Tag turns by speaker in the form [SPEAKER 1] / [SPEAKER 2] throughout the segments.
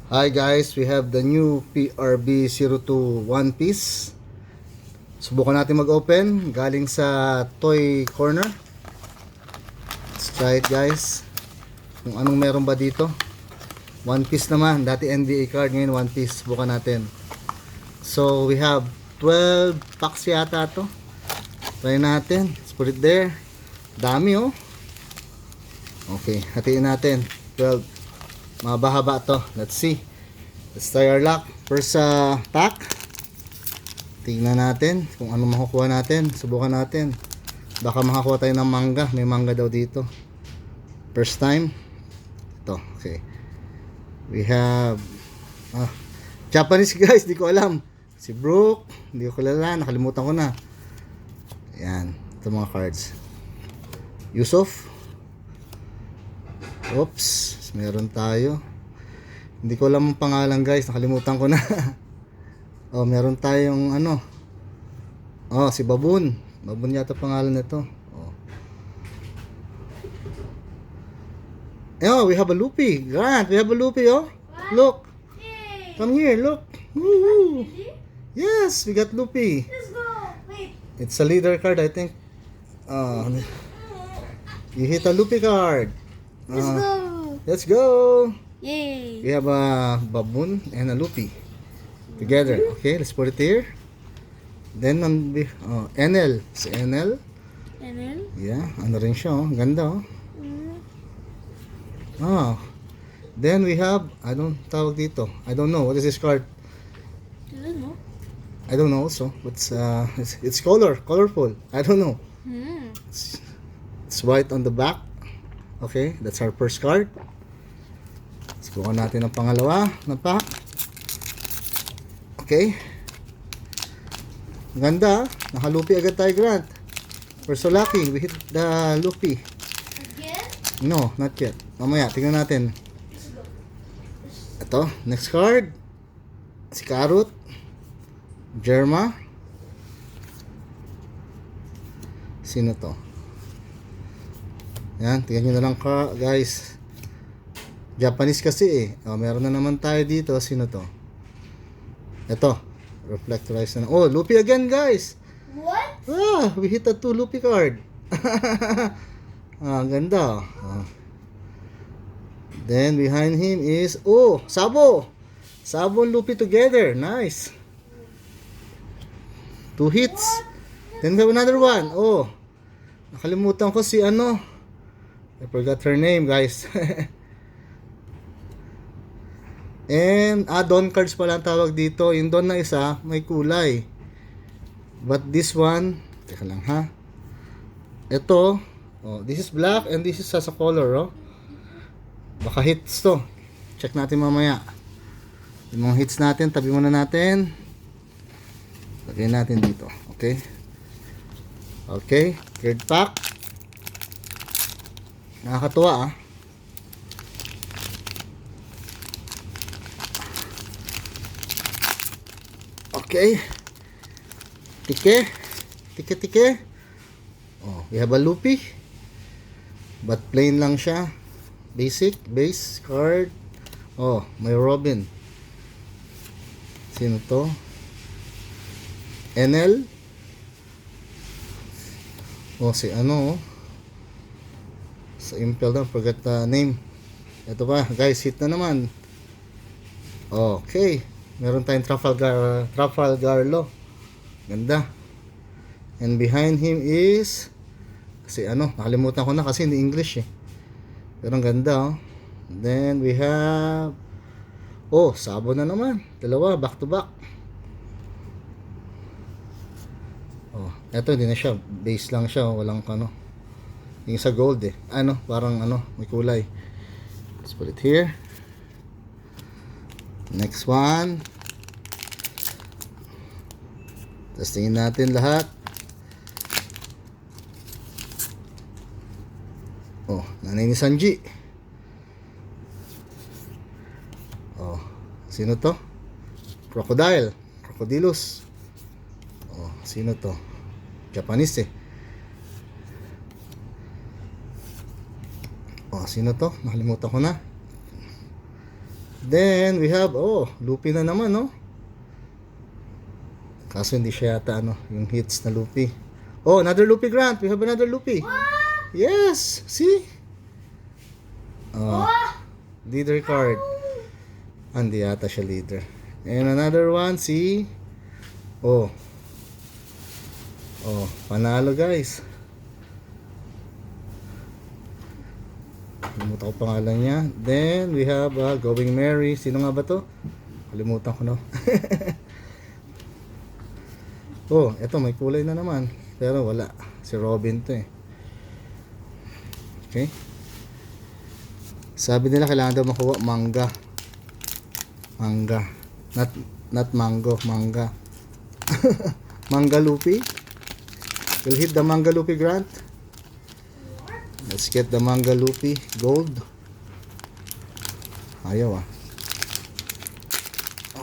[SPEAKER 1] Hi guys, we have the new PRB02 One Piece. Subukan natin mag-open. Galing sa Toy Corner. Let's try it guys. Kung anong meron ba dito. One Piece naman. Dati NBA card, ngayon One Piece. Subukan natin. So we have 12 packs yata to. Try natin. Let's put it there. Dami oh. Okay, hatiin natin. 12. Mahaba-haba to. Let's see. Let's try our luck. First pack. Tingnan natin kung ano makukuha natin. Subukan natin. Baka makakuha tayo ng manga. May manga daw dito. First time. Ito. Okay. We have Japanese guys. Di ko alam. Si Brook. Hindi ko kilala. Nakalimutan ko na. Ayan. Ito mga cards. Yusuf. Oops. Meron tayo. Hindi ko alam ang pangalan guys. Nakalimutan ko na. Oh, meron tayong ano. Oh, si Baboon. Baboon yata pangalan nito. Oh. Oh, we have a Luffy. Grant, we have a Luffy, oh.
[SPEAKER 2] What?
[SPEAKER 1] Look.
[SPEAKER 2] Yay!
[SPEAKER 1] Come here, look. Woohoo.
[SPEAKER 2] Really?
[SPEAKER 1] Yes, we got Luffy.
[SPEAKER 2] Let's go! Wait.
[SPEAKER 1] It's a leader card, I think. You hit a Luffy card.
[SPEAKER 2] Let's go!
[SPEAKER 1] Let's go.
[SPEAKER 2] Yay!
[SPEAKER 1] We have a Baboon and a Luffy together. Okay, let's put it here. Then NL. Si NL.
[SPEAKER 2] And then?
[SPEAKER 1] Yeah, ano rin siya, oh. Ganda, oh.
[SPEAKER 2] Mm.
[SPEAKER 1] Ah. Then we have, I don't tawag dito. I don't know. What is this card?
[SPEAKER 2] I don't know.
[SPEAKER 1] I don't know also. But it's colorful. I don't know.
[SPEAKER 2] Hmm.
[SPEAKER 1] It's white on the back. Okay, that's our first card. Subukan natin ang pangalawa na pack. Okay. Ganda. Naka-Luffy agad tayo, Grant. We're so lucky. We hit the Luffy.
[SPEAKER 2] Again?
[SPEAKER 1] No, not yet. Mamaya, tingnan natin. Ito, next card. Si Carrot. Germa. Sino to? Yan, tingnan nyo na lang guys. Japanese kasi eh. Oh, meron na naman tayo dito. Sino to? Ito. Reflectorize na. Oh, Luffy again guys.
[SPEAKER 2] What?
[SPEAKER 1] Ah, we hit a 2 Luffy card. Ganda. Then behind him is Sabo. Sabo and Luffy together. Nice. 2 hits. Then we have another one. Oh. Nakalimutan ko si ano. I forgot her name, guys. And Don cards pala ang tawag dito. Yung Don na isa, may kulay. But this one, teka lang ha. Ito, this is black and this is sa color, oh. Baka hits to. Check natin mamaya. Yung mga hits natin, tabi muna natin. Lagay natin dito, okay? Okay, third pack. Nakakatuwa ah. Okay. Tike. Oh, we have a Luffy. But plain lang siya. Base card. Oh, may Robin. Sino to? NL. Oh, si ano oh. Sa Impel na, forgot the name. Ito pa, guys, hit na naman. Okay. Meron tayong Trafalgar Law. Ganda. And behind him is kasi ano, nakalimutan ko na kasi in English eh. Pero ang ganda oh. Then we have Sabo na naman. Dalawa, back to back. Oh, eto hindi na siya. Base lang siya, walang ano. Yung sa gold eh. Ano, parang ano, may kulay. Let's put it here. Next one. Testingin natin lahat. Oh, nanay ni Sanji. Oh, sino to? Crocodilus. Oh, sino to? Japanese eh. Oh, sino to? Nakalimutan ko na. Then, we have, oh, Luffy na naman, no? Kaso hindi siya yata, ano, yung hits na Luffy. Oh, another Luffy, Grant. We have another Luffy. Yes, see? Oh, leader card. Hindi yata siya leader. And another one, see? Oh. Oh, panalo guys. Kalimutan ko pangalan niya. Then, we have Going Merry. Sino nga ba to? Kalimutan ko, no? Oh, eto may kulay na naman. Pero wala. Si Robin to eh. Okay. Sabi nila kailangan daw makuha manga. Manga. Not mango. Manga. Manga Luffy. We'll hit the Manga Luffy, Grant. Let's get the Manga Luffy gold. Ayaw ah.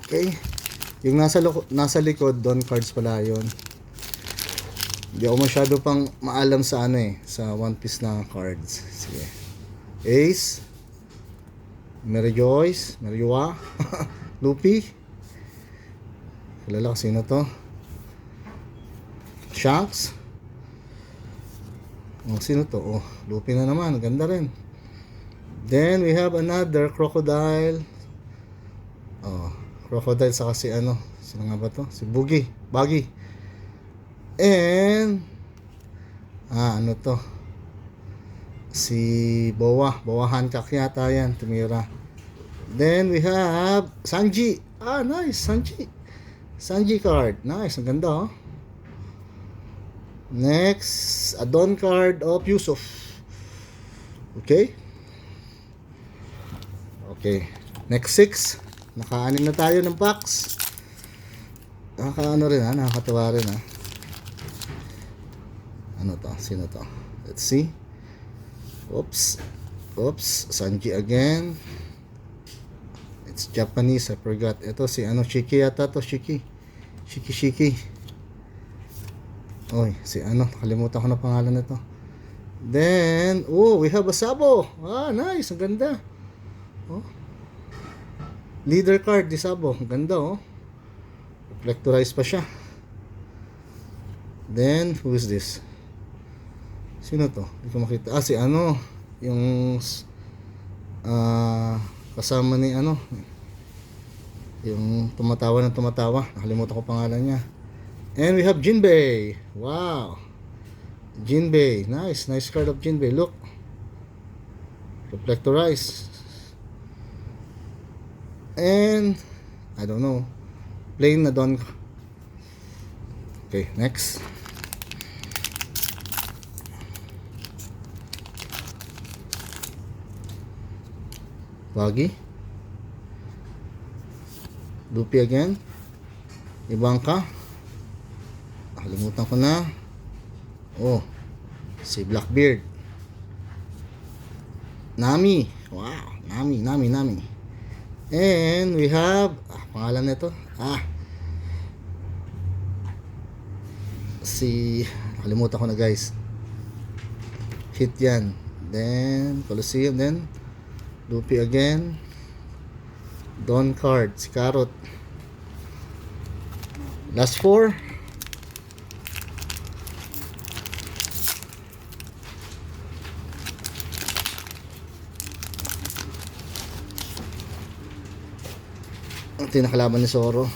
[SPEAKER 1] Okay. Yung nasa likod, Don cards pala yun. Hindi ako masyado pang maalam sa ano eh, sa One Piece na cards. Sige. Ace. Mary Joyce. Mariwa. Luffy. Kilala ko sino to. Shanks. Oh, sino to? Oh, Luffy na naman. Ganda rin. Then, we have another Crocodile. Oh, Crocodile saka si ano. Sino nga ba to? Si Buggy. Buggy. And, ano to? Si Boa. Boa Hancock yata yan. Tumira. Then, we have Sanji. Ah, nice. Sanji. Sanji card. Nice. Ang ganda, oh. Next, a Don card of Yusuf. Okay. Okay. Next 6. Naka-anim na tayo ng packs. Nakaka-ano rin ha. Nakakatawa rin ha. Ano to? Sino to? Let's see. Oops. Oops. Sanji again. It's Japanese. I forgot. Ito si ano. Shiki yata to. Shiki. Shiki. Oy, si ano, kalimutan ko na pangalan nito. Then, oh, we have a Sabo. Ah, nice, ang ganda. Oh. Leader card di Sabo, ang ganda oh. Reflectorize pa siya. Then, who is this? Sino to? Hindi ko makita. Ah, si ano, yung kasama ni ano, yung tumatawa. Nakalimutan ko pangalan niya. And we have Jinbei. Wow. Jinbei. Nice. Nice card of Jinbei. Look. Reflectorize. And I don't know. Plain na Don. Okay, next. Buggy. Luffy again. Ibanka. Kalimutan ko na. Oh, si Blackbeard. Nami. Wow, Nami. And we have, pangalan nito. Si, kalimutan ko na guys. Hit yan. Then, Colosseum. Then, Luffy again. Don card, si Carrot. Last 4. Ito yung nakalaban ni Zoro.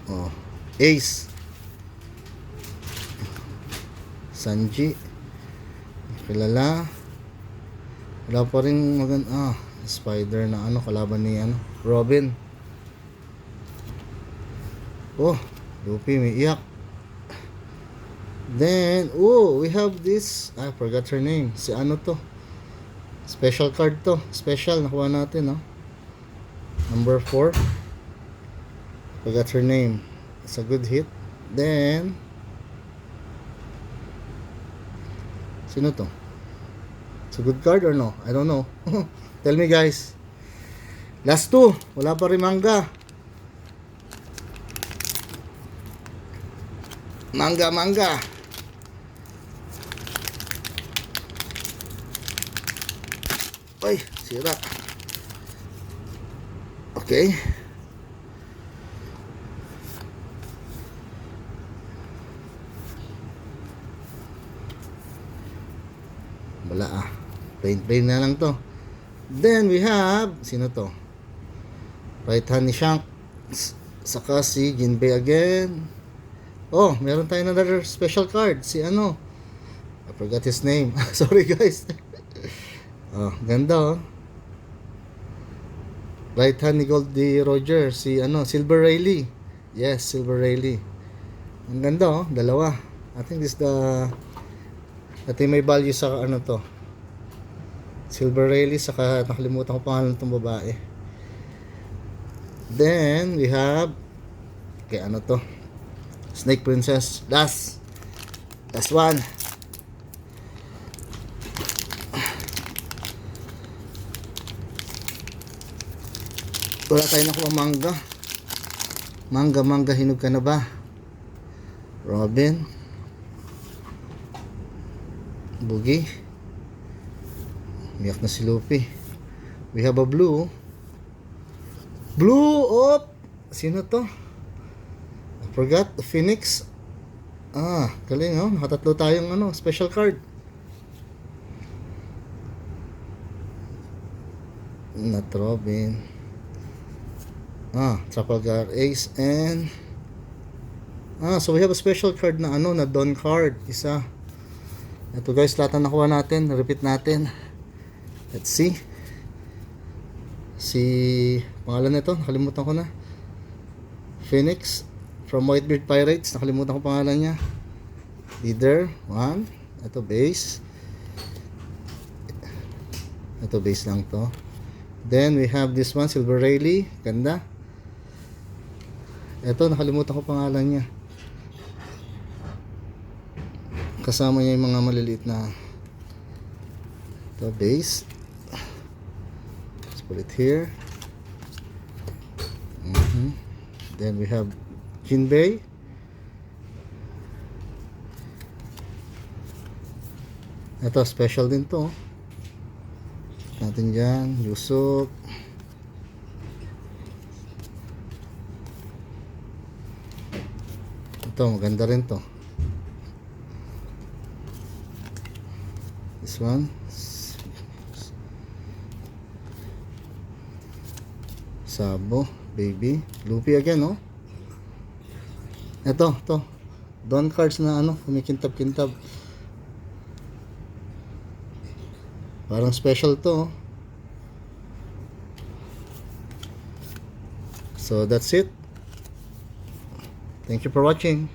[SPEAKER 1] Oh. Ace. Sanji. Kilala. Wala pa rin Spider na ano, kalaban ni ano, Robin. Oh, Luffy may iyak. Then, oh, we have this. I forgot her name. Si ano to? Special card to. Special, nakuha natin, no? Number 4. Forgot her name. It's a good hit. Then, sino to? It's a good card or no? I don't know. Tell me guys. Last 2. Wala pa rin manga. Manga. Ay, sira. Okay. Wala ah. Plain na lang to. Then we have, sino to? Right hand ni Shanks. Saka si Jinbei again. Oh, meron tayong another special card. Si ano? I forgot his name. Sorry guys. Oh, ganda oh. Right hand ni Goldie Roger. Si ano? Silver Rayleigh. Yes, Silver Rayleigh. Ang ganda oh. Dalawa. I think this the... Ito yung may value sa ano to. Silver Rayleigh. Saka nakalimutan ko pangalan itong babae. Then, we have... Okay, ano to? Snake Princess. Last one. Wala tayo nakuha manga. Manga, hinog ka na ba? Robin. Boogie. Umiyak na si Luffy. We have a blue. Blue op! Sino to? I forgot. Phoenix. Ah, galing oh. Nakatatlo tayong ano, special card. Not Robin. Ah, Trafalgar Ace and... Ah, so we have a special card na ano, na Dawn card. Isa. Ito guys, lahat na nakuha natin. Repeat natin. Let's see. Si pangalan nito, nakalimutan ko na. Phoenix from Whitebeard Pirates, nakalimutan ko pangalan niya. Leader 1. Ito base. Ito base lang to. Then we have this one, Silver Rayleigh. Ganda. Ito, nakalimutan ko pangalan niya. Kasama niya yung mga maliliit na ito base. Put it here. Then we have Jinbei. Ito special din to. Natin dyan. Yusuf. Ito maganda rin to. This one. Sabo, baby, Luffy again, no? Ito. Dawn cards na ano, kumikintab-kintab. Parang special to. So that's it. Thank you for watching.